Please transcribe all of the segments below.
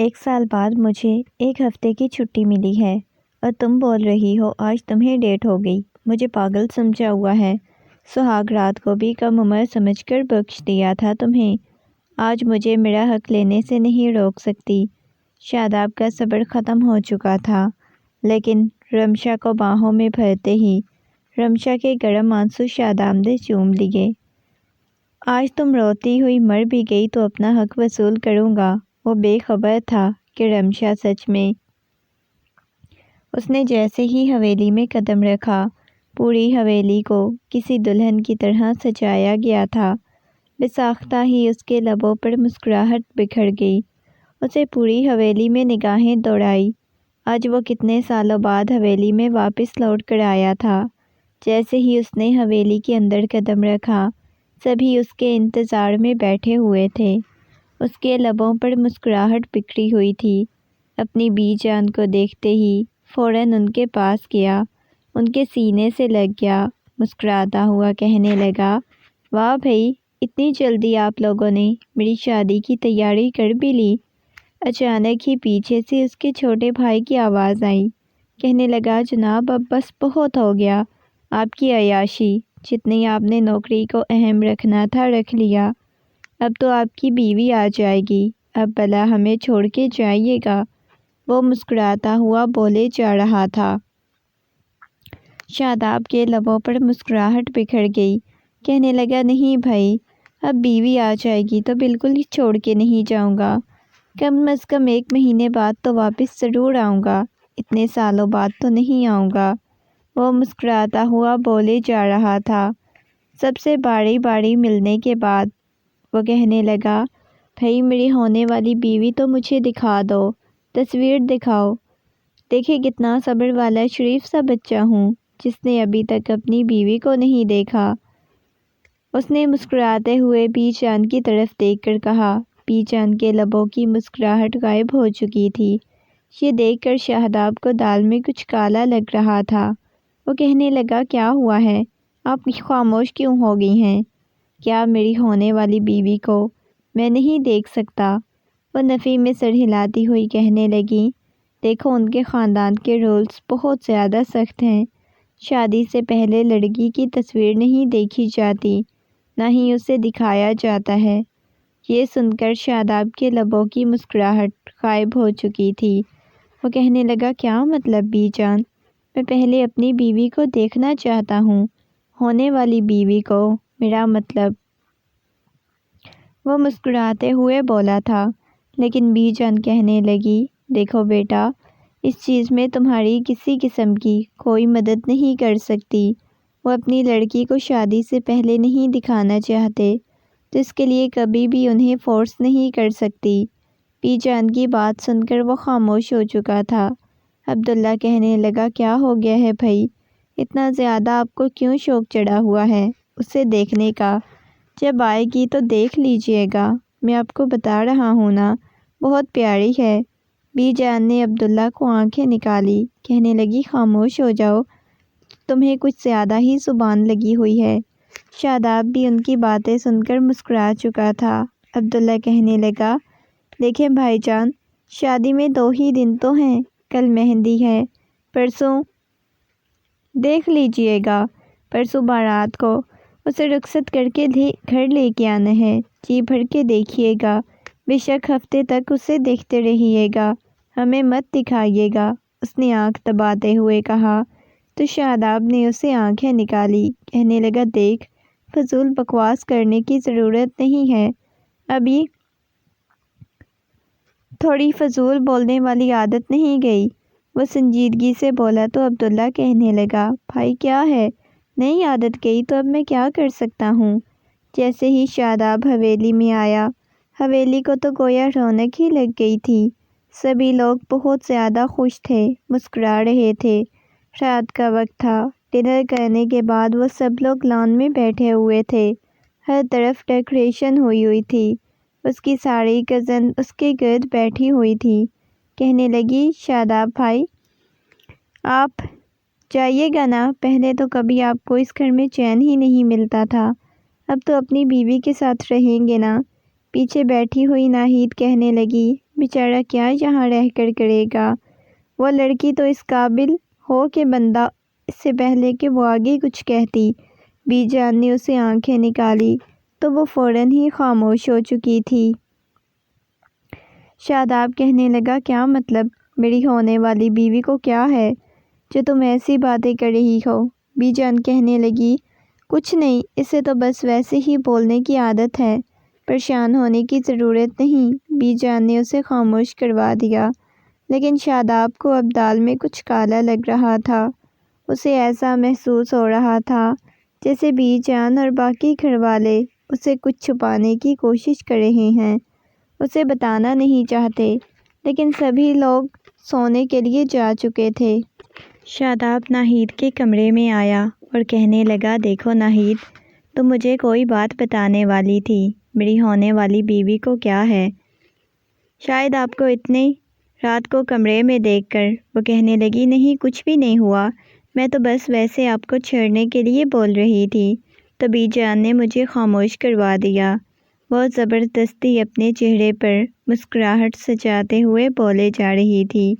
1 سال بعد مجھے 1 ہفتے کی چھٹی ملی ہے اور تم بول رہی ہو آج تمہیں ڈیٹ ہو گئی۔ مجھے پاگل سمجھا ہوا ہے۔ سہاگ رات کو بھی کم عمر سمجھ کر بخش دیا تھا تمہیں۔ آج مجھے میرا حق لینے سے نہیں روک سکتی۔ شاداب کا صبر ختم ہو چکا تھا، لیکن رمشا کو باہوں میں بھرتے ہی رمشا کے گرم آنسو شاداب نے چوم لیے۔ آج تم روتی ہوئی مر بھی گئی تو اپنا حق وصول کروں گا۔ وہ بے خبر تھا کہ رمشا سچ میں۔ اس نے جیسے ہی حویلی میں قدم رکھا، پوری حویلی کو کسی دلہن کی طرح سجایا گیا تھا۔ بساختہ ہی اس کے لبوں پر مسکراہٹ بکھر گئی۔ اسے پوری حویلی میں نگاہیں دوڑائی۔ آج وہ کتنے سالوں بعد حویلی میں واپس لوٹ کر آیا تھا۔ جیسے ہی اس نے حویلی کے اندر قدم رکھا، سبھی اس کے انتظار میں بیٹھے ہوئے تھے۔ اس کے لبوں پر مسکراہٹ بکھری ہوئی تھی۔ اپنی بی جان کو دیکھتے ہی فوراً ان کے پاس گیا، ان کے سینے سے لگ گیا، مسکراتا ہوا کہنے لگا، واہ بھئی، اتنی جلدی آپ لوگوں نے میری شادی کی تیاری کر بھی لی۔ اچانک ہی پیچھے سے اس کے چھوٹے بھائی کی آواز آئی۔ کہنے لگا، جناب اب بس بہت ہو گیا آپ کی عیاشی، جتنی آپ نے نوکری کو اہم رکھنا تھا رکھ لیا۔ اب تو آپ کی بیوی آ جائے گی، اب بھلا ہمیں چھوڑ کے جائیے گا۔ وہ مسکراتا ہوا بولے جا رہا تھا۔ شاداب کے لبوں پر مسکراہٹ بکھر گئی۔ کہنے لگا، نہیں بھائی، اب بیوی آ جائے گی تو بالکل ہی چھوڑ کے نہیں جاؤں گا۔ کم از کم 1 مہینے بعد تو واپس ضرور آؤں گا، اتنے سالوں بعد تو نہیں آؤں گا۔ وہ مسکراتا ہوا بولے جا رہا تھا۔ سب سے باری باری ملنے کے بعد وہ کہنے لگا، بھائی میری ہونے والی بیوی تو مجھے دکھا دو، تصویر دکھاؤ۔ دیکھے کتنا صبر والا شریف سا بچہ ہوں، جس نے ابھی تک اپنی بیوی کو نہیں دیکھا۔ اس نے مسکراتے ہوئے بی جان کی طرف دیکھ کر کہا۔ بی جان کے لبوں کی مسکراہٹ غائب ہو چکی تھی۔ یہ دیکھ کر شاداب کو دال میں کچھ کالا لگ رہا تھا۔ وہ کہنے لگا، کیا ہوا ہے؟ آپ خاموش کیوں ہو گئی ہیں؟ کیا میری ہونے والی بیوی کو میں نہیں دیکھ سکتا؟ وہ نفی میں سر ہلاتی ہوئی کہنے لگی، دیکھو ان کے خاندان کے رولز بہت زیادہ سخت ہیں۔ شادی سے پہلے لڑکی کی تصویر نہیں دیکھی جاتی، نہ ہی اسے دکھایا جاتا ہے۔ یہ سن کر شاداب کے لبوں کی مسکراہٹ غائب ہو چکی تھی۔ وہ کہنے لگا، کیا مطلب بی جان؟ میں پہلے اپنی بیوی کو دیکھنا چاہتا ہوں، ہونے والی بیوی کو، میرا مطلب۔ وہ مسکراتے ہوئے بولا تھا، لیکن بی جان کہنے لگی، دیکھو بیٹا، اس چیز میں تمہاری کسی قسم کی کوئی مدد نہیں کر سکتی۔ وہ اپنی لڑکی کو شادی سے پہلے نہیں دکھانا چاہتے تو اس کے لیے کبھی بھی انہیں فورس نہیں کر سکتی۔ بی جان کی بات سن کر وہ خاموش ہو چکا تھا۔ عبداللہ کہنے لگا، کیا ہو گیا ہے بھائی؟ اتنا زیادہ آپ کو کیوں شوق چڑھا ہوا ہے اسے دیکھنے کا؟ جب آئے گی تو دیکھ لیجئے گا، میں آپ کو بتا رہا ہوں نا، بہت پیاری ہے۔ بی جان نے عبداللہ کو آنکھیں نکالی، کہنے لگی، خاموش ہو جاؤ، تمہیں کچھ زیادہ ہی زبان لگی ہوئی ہے۔ شاداب بھی ان کی باتیں سن کر مسکرا چکا تھا۔ عبداللہ کہنے لگا، دیکھیں بھائی جان، شادی میں 2 ہی دن تو ہیں، کل مہندی ہے، پرسوں دیکھ لیجئے گا، پرسوں بارات کو اسے رخصت کر کے گھر لے کے آنا ہے، جی بھر کے دیکھیے گا، بے شک ہفتے تک اسے دیکھتے رہیے گا، ہمیں مت دکھائیے گا۔ اس نے آنکھ دباتے ہوئے کہا تو شاداب نے اسے آنکھیں نکالی، کہنے لگا، دیکھ، فضول بکواس کرنے کی ضرورت نہیں ہے، ابھی تھوڑی فضول بولنے والی عادت نہیں گئی۔ وہ سنجیدگی سے بولا تو عبداللہ کہنے لگا، بھائی کیا ہے، نہیں عادت گئی تو اب میں کیا کر سکتا ہوں؟ جیسے ہی شاداب حویلی میں آیا، حویلی کو تو گویا رونق ہی لگ گئی تھی۔ سبھی لوگ بہت زیادہ خوش تھے، مسکرا رہے تھے۔ رات کا وقت تھا۔ ڈنر کرنے کے بعد وہ سب لوگ لان میں بیٹھے ہوئے تھے۔ ہر طرف ڈیکوریشن ہوئی تھی۔ اس کی ساری کزن اس کے گرد بیٹھی ہوئی تھی۔ کہنے لگی، شاداب بھائی، آپ جائیے گا نا؟ پہلے تو کبھی آپ کو اس گھر میں چین ہی نہیں ملتا تھا، اب تو اپنی بیوی کے ساتھ رہیں گے نا؟ پیچھے بیٹھی ہوئی ناہید کہنے لگی، بیچارہ کیا یہاں رہ کر کرے گا؟ وہ لڑکی تو اس قابل ہو کہ بندہ اس سے پہلے کہ وہ آگے کچھ کہتی بی جان نے اسے آنکھیں نکالی تو وہ فوراً ہی خاموش ہو چکی تھی۔ شاداب کہنے لگا، کیا مطلب؟ میری ہونے والی بیوی کو کیا ہے جو تم ایسی باتیں کر رہی ہو؟ بی جان کہنے لگی، کچھ نہیں، اسے تو بس ویسے ہی بولنے کی عادت ہے، پریشان ہونے کی ضرورت نہیں۔ بی جان نے اسے خاموش کروا دیا، لیکن شاداب کو اب دال میں کچھ کالا لگ رہا تھا۔ اسے ایسا محسوس ہو رہا تھا جیسے بی جان اور باقی گھر والے اسے کچھ چھپانے کی کوشش کر رہے ہیں، اسے بتانا نہیں چاہتے، لیکن سبھی لوگ سونے کے لیے جا چکے تھے۔ شاداب ناہید کے کمرے میں آیا اور کہنے لگا، دیکھو ناہید، تم مجھے کوئی بات بتانے والی تھی، میری ہونے والی بیوی کو کیا ہے؟ شاید آپ کو اتنی رات کو کمرے میں دیکھ کر وہ کہنے لگی، نہیں کچھ بھی نہیں ہوا، میں تو بس ویسے آپ کو چھیڑنے کے لیے بول رہی تھی، تو بی جان نے مجھے خاموش کروا دیا۔ وہ زبردستی اپنے چہرے پر مسکراہٹ سجاتے ہوئے بولے جا رہی تھی۔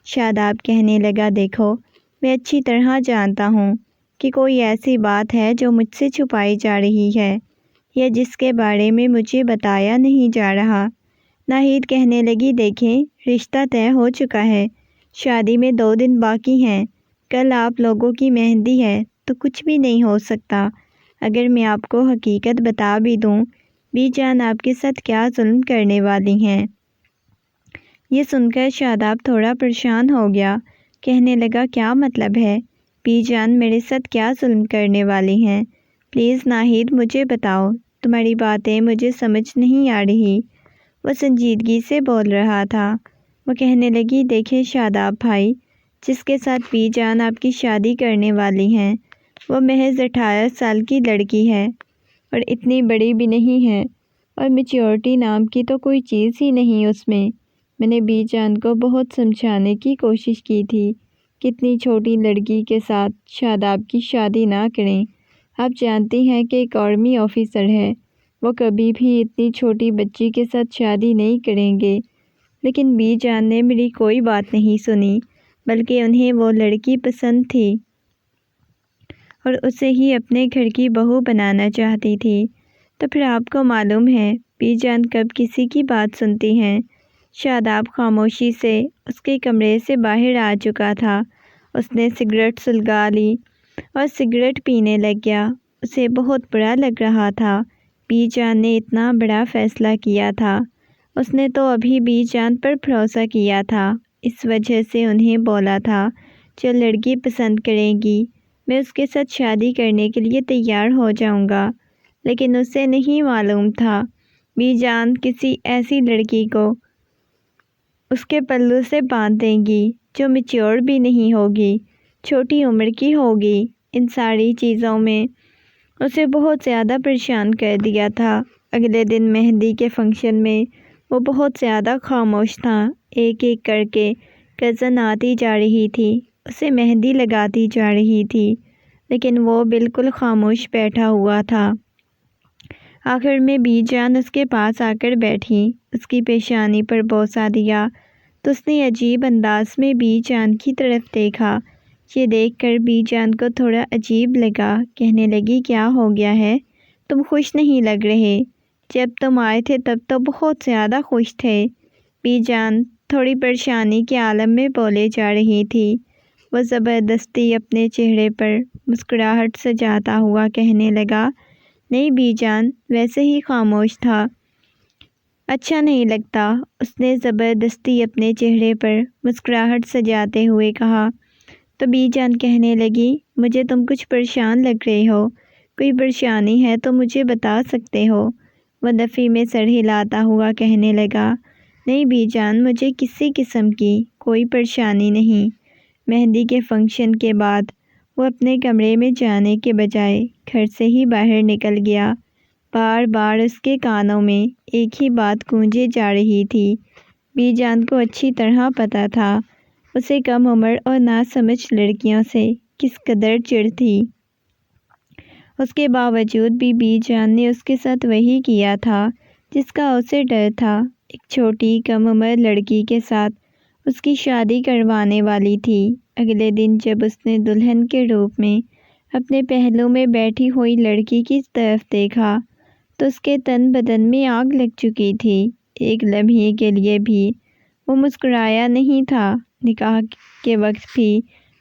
شاداب کہنے لگا، دیکھو، میں اچھی طرح جانتا ہوں کہ کوئی ایسی بات ہے جو مجھ سے چھپائی جا رہی ہے یا جس کے بارے میں مجھے بتایا نہیں جا رہا۔ ناہید کہنے لگی، دیکھیں، رشتہ طے ہو چکا ہے، شادی میں 2 دن باقی ہیں، کل آپ لوگوں کی مہندی ہے، تو کچھ بھی نہیں ہو سکتا۔ اگر میں آپ کو حقیقت بتا بھی دوں، بی جان آپ کے ساتھ کیا ظلم کرنے والی ہیں۔ یہ سن کر شاداب تھوڑا پریشان ہو گیا، کہنے لگا، کیا مطلب ہے؟ بی جان میرے ساتھ کیا ظلم کرنے والی ہیں؟ پلیز ناہید مجھے بتاؤ، تمہاری باتیں مجھے سمجھ نہیں آ رہی۔ وہ سنجیدگی سے بول رہا تھا۔ وہ کہنے لگی، دیکھیں شاداب بھائی، جس کے ساتھ بی جان آپ کی شادی کرنے والی ہیں وہ محض 18 سال کی لڑکی ہے اور اتنی بڑی بھی نہیں ہے، اور میچیورٹی نام کی تو کوئی چیز ہی نہیں اس میں۔ میں نے بی جان کو بہت سمجھانے کی کوشش کی تھی کہ اتنی چھوٹی لڑکی کے ساتھ شاداب کی شادی نہ کریں۔ آپ جانتی ہیں کہ ایک آرمی آفیسر ہے، وہ کبھی بھی اتنی چھوٹی بچی کے ساتھ شادی نہیں کریں گے۔ لیکن بی جان نے میری کوئی بات نہیں سنی، بلکہ انہیں وہ لڑکی پسند تھی اور اسے ہی اپنے گھر کی بہو بنانا چاہتی تھی۔ تو پھر آپ کو معلوم ہے بی جان کب کسی کی بات سنتی ہیں؟ شاداب خاموشی سے اس کے کمرے سے باہر آ چکا تھا۔ اس نے سگریٹ سلگا لی اور سگریٹ پینے لگ گیا۔ اسے بہت برا لگ رہا تھا، بی جان نے اتنا بڑا فیصلہ کیا تھا۔ اس نے تو ابھی بی جان پر بھروسہ کیا تھا، اس وجہ سے انہیں بولا تھا، جو لڑکی پسند کرے گی میں اس کے ساتھ شادی کرنے کے لیے تیار ہو جاؤں گا۔ لیکن اسے نہیں معلوم تھا بی جان کسی ایسی لڑکی کو اس کے پلو سے باندھ دے گی جو میچیور بھی نہیں ہوگی، چھوٹی عمر کی ہوگی۔ ان ساری چیزوں میں اسے بہت زیادہ پریشان کر دیا تھا۔ اگلے دن مہندی کے فنکشن میں وہ بہت زیادہ خاموش تھا۔ ایک ایک کر کے کزن آتی جا رہی تھی، اسے مہندی لگاتی جا رہی تھی، لیکن وہ بالکل خاموش بیٹھا ہوا تھا۔ آخر میں بی جان اس کے پاس آ کر بیٹھی، اس کی پیشانی پر بوسہ دیا تو اس نے عجیب انداز میں بی جان کی طرف دیکھا۔ یہ دیکھ کر بی جان کو تھوڑا عجیب لگا، کہنے لگی، کیا ہو گیا ہے؟ تم خوش نہیں لگ رہے، جب تم آئے تھے تب تو بہت زیادہ خوش تھے۔ بی جان تھوڑی پریشانی کے عالم میں بولے جا رہی تھی۔ وہ زبردستی اپنے چہرے پر مسکراہٹ سجاتا ہوا کہنے لگا، نہیں بی جان، ویسے ہی خاموش تھا، اچھا نہیں لگتا۔ اس نے زبردستی اپنے چہرے پر مسکراہٹ سجاتے ہوئے کہا۔ تو بی جان کہنے لگی، مجھے تم کچھ پریشان لگ رہے ہو، کوئی پریشانی ہے تو مجھے بتا سکتے ہو۔ وہ نفی میں سر ہلاتا ہوا کہنے لگا، نہیں بی جان، مجھے کسی قسم کی کوئی پریشانی نہیں۔ مہندی کے فنکشن کے بعد وہ اپنے کمرے میں جانے کے بجائے گھر سے ہی باہر نکل گیا۔ بار بار اس کے کانوں میں ایک ہی بات گونجے جا رہی تھی۔ بی جان کو اچھی طرح پتہ تھا اسے کم عمر اور ناسمجھ لڑکیوں سے کس قدر چڑ تھی۔ اس کے باوجود بھی بی جان نے اس کے ساتھ وہی کیا تھا جس کا اسے ڈر تھا۔ ایک چھوٹی کم عمر لڑکی کے ساتھ اس کی شادی کروانے والی تھی۔ اگلے دن جب اس نے دلہن کے روپ میں اپنے پہلو میں بیٹھی ہوئی لڑکی کی طرف دیکھا تو اس کے تن بدن میں آگ لگ چکی تھی۔ ایک لمحے کے لیے بھی وہ مسکرایا نہیں تھا۔ نکاح کے وقت بھی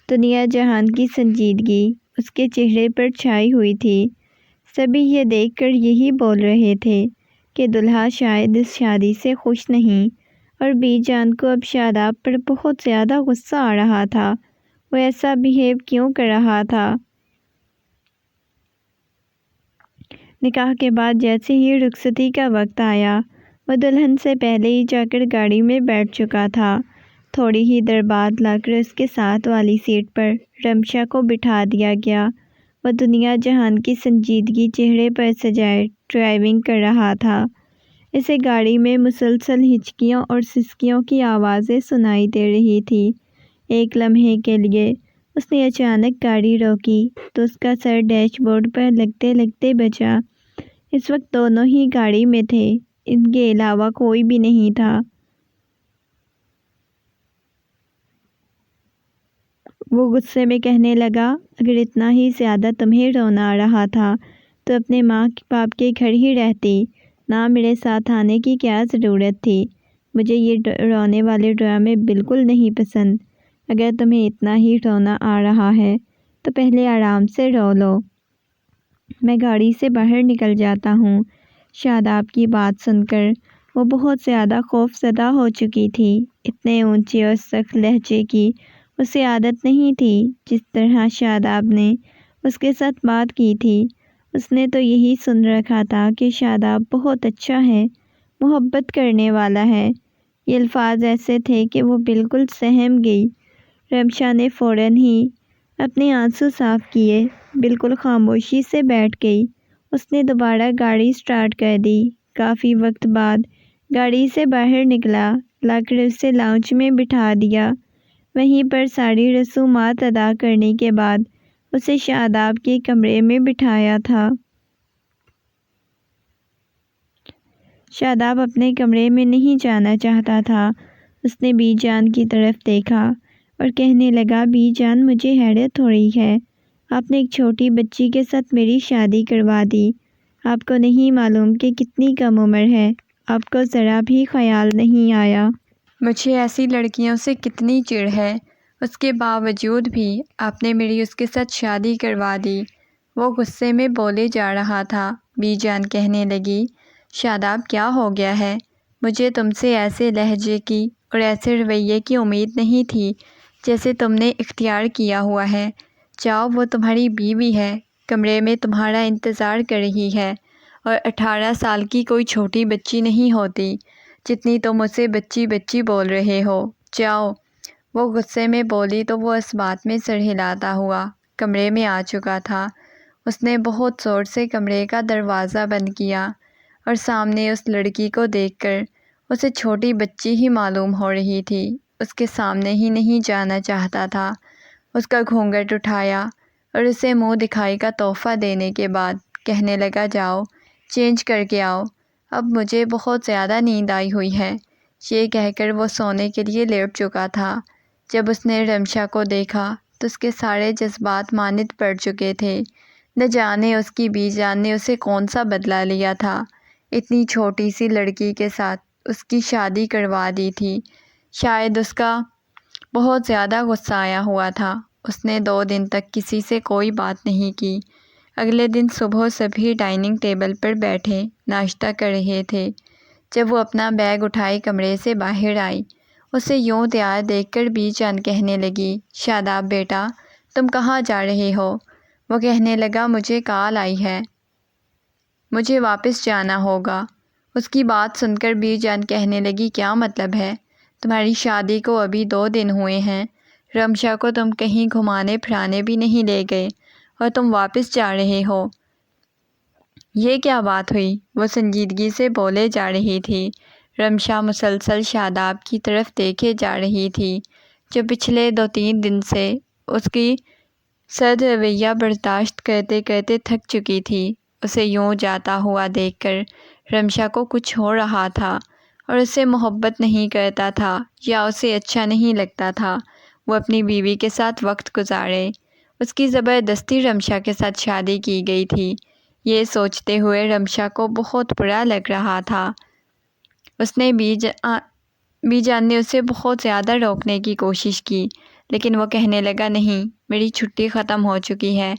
دنیا جہان کی سنجیدگی اس کے چہرے پر چھائی ہوئی تھی۔ سبھی یہ دیکھ کر یہی بول رہے تھے کہ دلہا شاید اس شادی سے خوش نہیں، اور بی جان کو اب شاداب پر بہت زیادہ غصہ آ رہا تھا۔ وہ ایسا بیہیو کیوں کر رہا تھا؟ نکاح کے بعد جیسے ہی رخصتی کا وقت آیا، وہ دلہن سے پہلے ہی جا کر گاڑی میں بیٹھ چکا تھا۔ تھوڑی ہی دیر بعد لا کر اس کے ساتھ والی سیٹ پر رمشا کو بٹھا دیا گیا۔ وہ دنیا جہان کی سنجیدگی چہرے پر سجائے ڈرائیونگ کر رہا تھا۔ اسے گاڑی میں مسلسل ہچکیوں اور سسکیوں کی آوازیں سنائی دے رہی تھی۔ ایک لمحے کے لیے اس نے اچانک گاڑی روکی تو اس کا سر ڈیش بورڈ پر لگتے لگتے بچا۔ اس وقت دونوں ہی گاڑی میں تھے، ان کے علاوہ کوئی بھی نہیں تھا۔ وہ غصے میں کہنے لگا، اگر اتنا ہی زیادہ تمہیں رونا آ رہا تھا تو اپنے ماں باپ کے گھر ہی رہتی، نہ میرے ساتھ آنے کی کیا ضرورت تھی؟ مجھے یہ رونے والے ڈرامے بالکل نہیں پسند۔ اگر تمہیں اتنا ہی رونا آ رہا ہے تو پہلے آرام سے رو لو، میں گاڑی سے باہر نکل جاتا ہوں۔ شاداب کی بات سن کر وہ بہت زیادہ خوف زدہ ہو چکی تھی۔ اتنے اونچے اور سخت لہجے کی اسے عادت نہیں تھی جس طرح شاداب نے اس کے ساتھ بات کی تھی۔ اس نے تو یہی سن رکھا تھا کہ شاداب بہت اچھا ہے، محبت کرنے والا ہے۔ یہ الفاظ ایسے تھے کہ وہ بالکل سہم گئی۔ رمشا نے فوراً ہی اپنے آنسو صاف کیے، بالکل خاموشی سے بیٹھ گئی۔ اس نے دوبارہ گاڑی سٹارٹ کر دی۔ کافی وقت بعد گاڑی سے باہر نکلا، لا کر اسے لاؤنج میں بٹھا دیا۔ وہیں پر ساری رسومات ادا کرنے کے بعد اسے شاداب کے کمرے میں بٹھایا تھا۔ شاداب اپنے کمرے میں نہیں جانا چاہتا تھا۔ اس نے بی جان کی طرف دیکھا اور کہنے لگا، بی جان مجھے حیرت ہو رہی ہے، آپ نے ایک چھوٹی بچی کے ساتھ میری شادی کروا دی۔ آپ کو نہیں معلوم کہ کتنی کم عمر ہے، آپ کو ذرا بھی خیال نہیں آیا؟ مجھے ایسی لڑکیوں سے کتنی چڑ ہے، اس کے باوجود بھی آپ نے میری اس کے ساتھ شادی کروا دی۔ وہ غصے میں بولے جا رہا تھا۔ بی جان کہنے لگی، شاداب کیا ہو گیا ہے؟ مجھے تم سے ایسے لہجے کی اور ایسے رویے کی امید نہیں تھی جیسے تم نے اختیار کیا ہوا ہے۔ جاؤ، وہ تمہاری بیوی ہے، کمرے میں تمہارا انتظار کر رہی ہے، اور 18 سال کی کوئی چھوٹی بچی نہیں ہوتی جتنی تم اسے بچی بچی بول رہے ہو۔ جاؤ۔ وہ غصے میں بولی تو وہ اس بات میں سر ہلاتا ہوا کمرے میں آ چکا تھا۔ اس نے بہت زور سے کمرے کا دروازہ بند کیا اور سامنے اس لڑکی کو دیکھ کر اسے چھوٹی بچی ہی معلوم ہو رہی تھی، اس کے سامنے ہی نہیں جانا چاہتا تھا۔ اس کا گھونگھٹ اٹھایا اور اسے منہ دکھائی کا تحفہ دینے کے بعد کہنے لگا، جاؤ چینج کر کے آؤ، اب مجھے بہت زیادہ نیند آئی ہوئی ہے۔ یہ کہہ کر وہ سونے کے لیے لیٹ چکا تھا۔ جب اس نے رمشا کو دیکھا تو اس کے سارے جذبات ماند پڑ چکے تھے۔ نہ جانے اس کی بی جان نے اسے کون سا بدلہ لیا تھا، اتنی چھوٹی سی لڑکی کے ساتھ اس کی شادی کروا دی تھی۔ شاید اس کا بہت زیادہ غصہ آیا ہوا تھا۔ اس نے 2 دن تک کسی سے کوئی بات نہیں کی۔ اگلے دن صبح سبھی ڈائننگ ٹیبل پر بیٹھے ناشتہ کر رہے تھے۔ جب وہ اپنا بیگ اٹھائے کمرے سے باہر آئی، اسے یوں تیار دیکھ کر بی جان کہنے لگی، شاداب بیٹا، تم کہاں جا رہے ہو؟ وہ کہنے لگا، مجھے کال آئی ہے، مجھے واپس جانا ہوگا۔ اس کی بات سن کر بی جان کہنے لگی، کیا مطلب ہے؟ تمہاری شادی کو ابھی 2 دن ہوئے ہیں، رمشا کو تم کہیں گھمانے پھرانے بھی نہیں لے گئے اور تم واپس جا رہے ہو، یہ کیا بات ہوئی؟ وہ سنجیدگی سے بولے جا رہی تھی۔ رمشا مسلسل شاداب کی طرف دیکھے جا رہی تھی، جو پچھلے 2-3 دن سے اس کی سرد رویہ برداشت کرتے کرتے تھک چکی تھی۔ اسے یوں جاتا ہوا دیکھ کر رمشا کو کچھ ہو رہا تھا اور اسے محبت نہیں کرتا تھا یا اسے اچھا نہیں لگتا تھا وہ اپنی بیوی کے ساتھ وقت گزارے۔ اس کی زبردستی رمشا کے ساتھ شادی کی گئی تھی۔ یہ سوچتے ہوئے رمشا کو بہت برا لگ رہا تھا۔ اس نے بی جان نے اسے بہت زیادہ روکنے کی کوشش کی، لیکن وہ کہنے لگا، نہیں، میری چھٹی ختم ہو چکی ہے،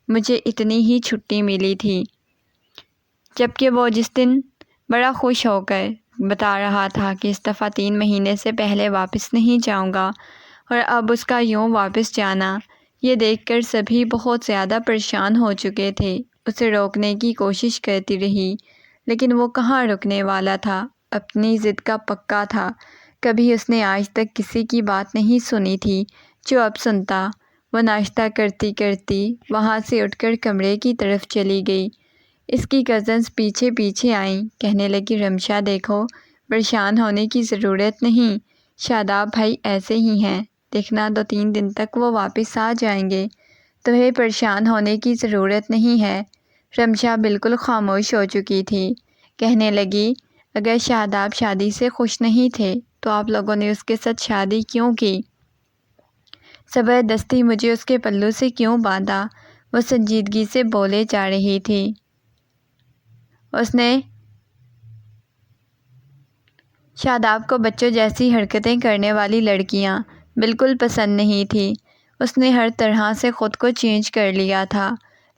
مجھے اتنی ہی چھٹی ملی تھی۔ جبکہ وہ جس دن بڑا خوش ہو کر بتا رہا تھا کہ اس دفعہ 3 مہینے سے پہلے واپس نہیں جاؤں گا، اور اب اس کا یوں واپس جانا، یہ دیکھ کر سبھی بہت زیادہ پریشان ہو چکے تھے۔ اسے روکنے کی کوشش کرتی رہی، لیکن وہ کہاں رکنے والا تھا، اپنی ضد کا پکا تھا۔ کبھی اس نے آج تک کسی کی بات نہیں سنی تھی جو اب سنتا۔ وہ ناشتہ کرتی کرتی وہاں سے اٹھ کر کمرے کی طرف چلی گئی۔ اس کی کزنز پیچھے پیچھے آئیں، کہنے لگی، رمشا دیکھو، پریشان ہونے کی ضرورت نہیں، شاداب بھائی ایسے ہی ہیں، دیکھنا 2-3 دن تک وہ واپس آ جائیں گے، تمہیں پریشان ہونے کی ضرورت نہیں ہے۔ رمشا بالکل خاموش ہو چکی تھی، کہنے لگی، اگر شاداب شادی سے خوش نہیں تھے تو آپ لوگوں نے اس کے ساتھ شادی کیوں کی؟ زبردستی مجھے اس کے پلو سے کیوں باندھا؟ وہ سنجیدگی سے بولے جا رہی تھی۔ اس نے شاداب کو بچوں جیسی حرکتیں کرنے والی لڑکیاں بالکل پسند نہیں تھیں۔ اس نے ہر طرح سے خود کو چینج کر لیا تھا،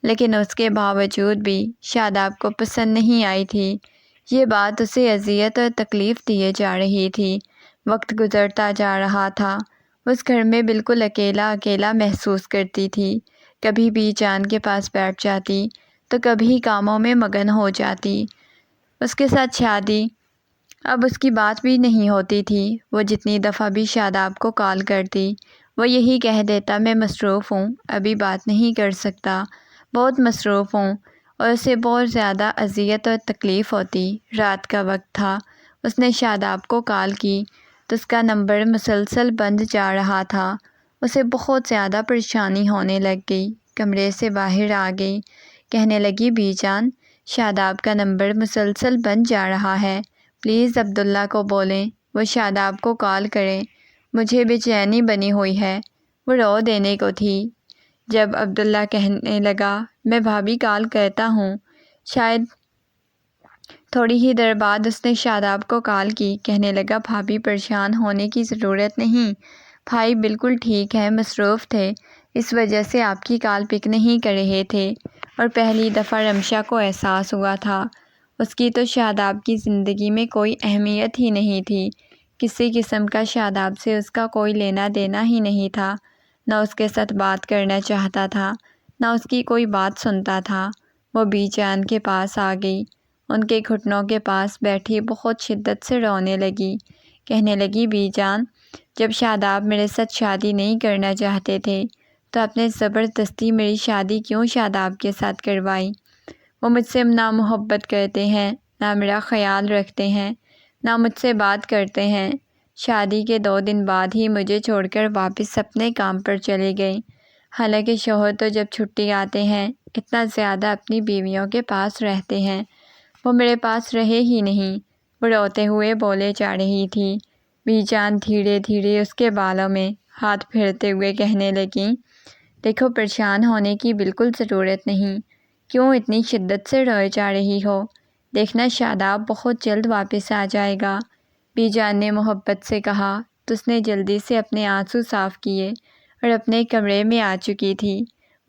لیکن اس کے باوجود بھی شاداب کو پسند نہیں آئی تھی۔ یہ بات اسے اذیت اور تکلیف دیے جا رہی تھی۔ وقت گزرتا جا رہا تھا، اس گھر میں بالکل اکیلا اکیلا محسوس کرتی تھی۔ کبھی بی جان کے پاس بیٹھ جاتی تو کبھی کاموں میں مگن ہو جاتی۔ اس کے ساتھ شادی اب اس کی بات بھی نہیں ہوتی تھی۔ وہ جتنی دفعہ بھی شاداب کو کال کرتی، وہ یہی کہہ دیتا، میں مصروف ہوں، ابھی بات نہیں کر سکتا، بہت مصروف ہوں، اور اسے بہت زیادہ اذیت اور تکلیف ہوتی۔ رات کا وقت تھا، اس نے شاداب کو کال کی تو اس کا نمبر مسلسل بند جا رہا تھا۔ اسے بہت زیادہ پریشانی ہونے لگ گئی، کمرے سے باہر آ گئی، کہنے لگی، بی جان، شاداب کا نمبر مسلسل بند جا رہا ہے، پلیز عبداللہ کو بولیں وہ شاداب کو کال کریں، مجھے بے چینی بنی ہوئی ہے۔ وہ رو دینے کو تھی جب عبداللہ کہنے لگا، میں بھابھی کال کرتا ہوں۔ شاید تھوڑی ہی دیر بعد اس نے شاداب کو کال کی، کہنے لگا، بھابھی پریشان ہونے کی ضرورت نہیں، بھائی بالکل ٹھیک ہے، مصروف تھے، اس وجہ سے آپ کی کال پک نہیں کر رہے تھے۔ اور پہلی دفعہ رمشا کو احساس ہوا تھا، اس کی تو شاداب کی زندگی میں کوئی اہمیت ہی نہیں تھی، کسی قسم کا شاداب سے اس کا کوئی لینا دینا ہی نہیں تھا، نہ اس کے ساتھ بات کرنا چاہتا تھا، نہ اس کی کوئی بات سنتا تھا۔ وہ بی جان کے پاس آ گئی، ان کے گھٹنوں کے پاس بیٹھی بہت شدت سے رونے لگی، کہنے لگی، بی جان، جب شاداب میرے ساتھ شادی نہیں کرنا چاہتے تھے تو آپ نے زبردستی میری شادی کیوں شاداب کے ساتھ کروائی؟ وہ مجھ سے نہ محبت کرتے ہیں، نہ میرا خیال رکھتے ہیں، نہ مجھ سے بات کرتے ہیں۔ شادی کے 2 دن بعد ہی مجھے چھوڑ کر واپس اپنے کام پر چلے گئے۔ حالانکہ شوہر تو جب چھٹی آتے ہیں اتنا زیادہ اپنی بیویوں کے پاس رہتے ہیں، وہ میرے پاس رہے ہی نہیں۔ وہ روتے ہوئے بولے جا رہی تھی۔ بی جان دھیرے دھیرے اس کے بالوں میں ہاتھ پھیرتے ہوئے کہنے لگیں، دیکھو، پریشان ہونے کی بالکل ضرورت نہیں، کیوں اتنی شدت سے روئے جا رہی ہو؟ دیکھنا شاداب بہت جلد واپس آ جائے گا۔ بی جان نے محبت سے کہا تو اس نے جلدی سے اپنے آنسو صاف کیے اور اپنے کمرے میں آ چکی تھی۔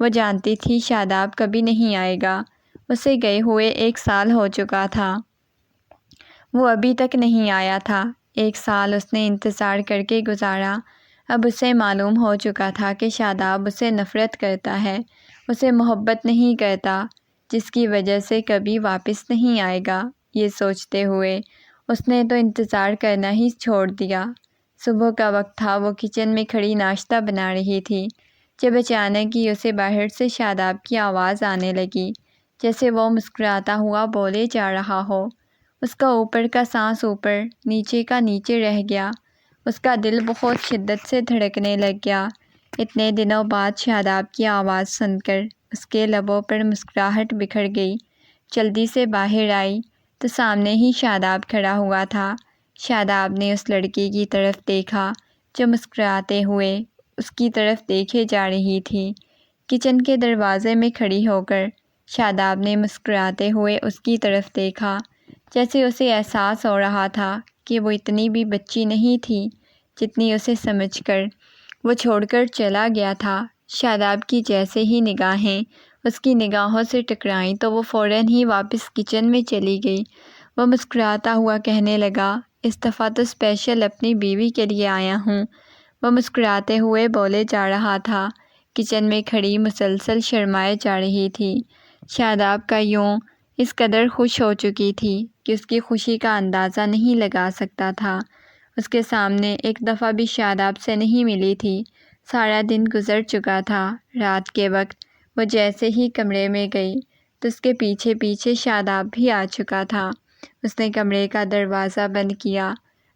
وہ جانتی تھی شاداب کبھی نہیں آئے گا، اسے گئے ہوئے 1 سال ہو چکا تھا، وہ ابھی تک نہیں آیا تھا۔ 1 سال اس نے انتظار کر کے گزارا۔ اب اسے معلوم ہو چکا تھا کہ شاداب اسے نفرت کرتا ہے، اسے محبت نہیں کرتا، جس کی وجہ سے کبھی واپس نہیں آئے گا۔ یہ سوچتے ہوئے اس نے تو انتظار کرنا ہی چھوڑ دیا۔ صبح کا وقت تھا، وہ کچن میں کھڑی ناشتہ بنا رہی تھی، جب اچانک ہی اسے باہر سے شاداب کی آواز آنے لگی، جیسے وہ مسکراتا ہوا بولے جا رہا ہو۔ اس کا اوپر کا سانس اوپر، نیچے کا نیچے رہ گیا، اس کا دل بہت شدت سے دھڑکنے لگ گیا۔ اتنے دنوں بعد شاداب کی آواز سن کر اس کے لبوں پر مسکراہٹ بکھر گئی۔ جلدی سے باہر آئی تو سامنے ہی شاداب کھڑا ہوا تھا، شاداب نے اس لڑکی کی طرف دیکھا جو مسکراتے ہوئے اس کی طرف دیکھے جا رہی تھی۔ کچن کے دروازے میں کھڑی ہو کر شاداب نے مسکراتے ہوئے اس کی طرف دیکھا، جیسے اسے احساس ہو رہا تھا کہ وہ اتنی بھی بچی نہیں تھی جتنی اسے سمجھ کر وہ چھوڑ کر چلا گیا تھا۔ شاداب کی جیسے ہی نگاہیں اس کی نگاہوں سے ٹکرائیں تو وہ فوراً ہی واپس کچن میں چلی گئی۔ وہ مسکراتا ہوا کہنے لگا، اس دفعہ تو اسپیشل اپنی بیوی کے لیے آیا ہوں۔ وہ مسکراتے ہوئے بولے جا رہا تھا۔ کچن میں کھڑی مسلسل شرمائے جا رہی تھی۔ شاداب کا یوں اس قدر خوش ہو چکی تھی کہ اس کی خوشی کا اندازہ نہیں لگا سکتا تھا۔ اس کے سامنے ایک دفعہ بھی شاداب سے نہیں ملی تھی۔ سارا دن گزر چکا تھا۔ رات کے وقت وہ جیسے ہی کمرے میں گئی تو اس کے پیچھے پیچھے شاداب بھی آ چکا تھا۔ اس نے کمرے کا دروازہ بند کیا،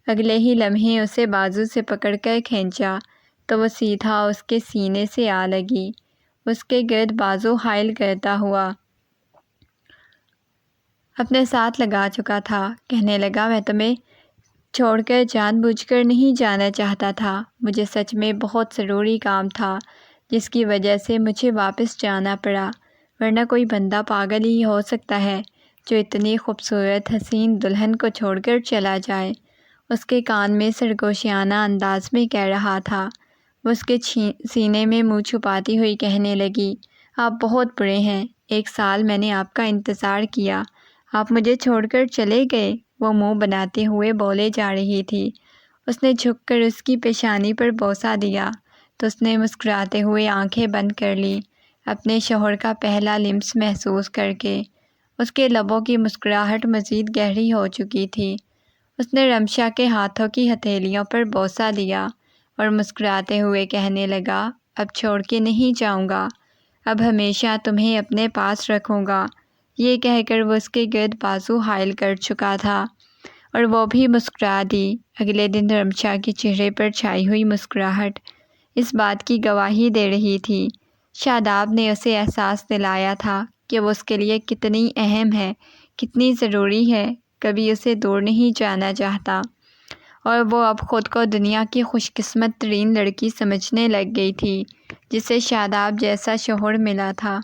اگلے ہی لمحے اسے بازو سے پکڑ کر کھینچا تو وہ سیدھا اس کے سینے سے آ لگی، اس کے گرد بازو حائل کرتا ہوا اپنے ساتھ لگا چکا تھا۔ کہنے لگا، میں تمہیں چھوڑ کر جان بوجھ کر نہیں جانا چاہتا تھا، مجھے سچ میں بہت ضروری کام تھا جس کی وجہ سے مجھے واپس جانا پڑا، ورنہ کوئی بندہ پاگل ہی ہو سکتا ہے جو اتنی خوبصورت حسین دلہن کو چھوڑ کر چلا جائے۔ اس کے کان میں سرگوشیانہ انداز میں کہہ رہا تھا۔ وہ اس کے سینے میں منہ چھپاتی ہوئی کہنے لگی، آپ بہت برے ہیں، 1 سال میں نے آپ کا انتظار کیا، آپ مجھے چھوڑ کر چلے گئے۔ وہ منہ بناتے ہوئے بولے جا رہی تھی۔ اس نے جھک کر اس کی پیشانی پر بوسہ دیا تو اس نے مسکراتے ہوئے آنکھیں بند کر لی، اپنے شوہر کا پہلا لمس محسوس کر کے۔ اس کے لبوں کی مسکراہٹ مزید گہری ہو چکی تھی۔ اس نے رمشا کے ہاتھوں کی ہتھیلیوں پر بوسہ دیا اور مسکراتے ہوئے کہنے لگا، اب چھوڑ کے نہیں جاؤں گا، اب ہمیشہ تمہیں اپنے پاس رکھوں گا۔ یہ کہہ کر وہ اس کے گرد بازو حائل کر چکا تھا اور وہ بھی مسکرا دی۔ اگلے دن رمشا کے چہرے پر چھائی ہوئی مسکراہٹ اس بات کی گواہی دے رہی تھی۔ شاداب نے اسے احساس دلایا تھا کہ وہ اس کے لیے کتنی اہم ہے، کتنی ضروری ہے، کبھی اسے دور نہیں جانا چاہتا، اور وہ اب خود کو دنیا کی خوش قسمت ترین لڑکی سمجھنے لگ گئی تھی جسے شاداب جیسا شوہر ملا تھا۔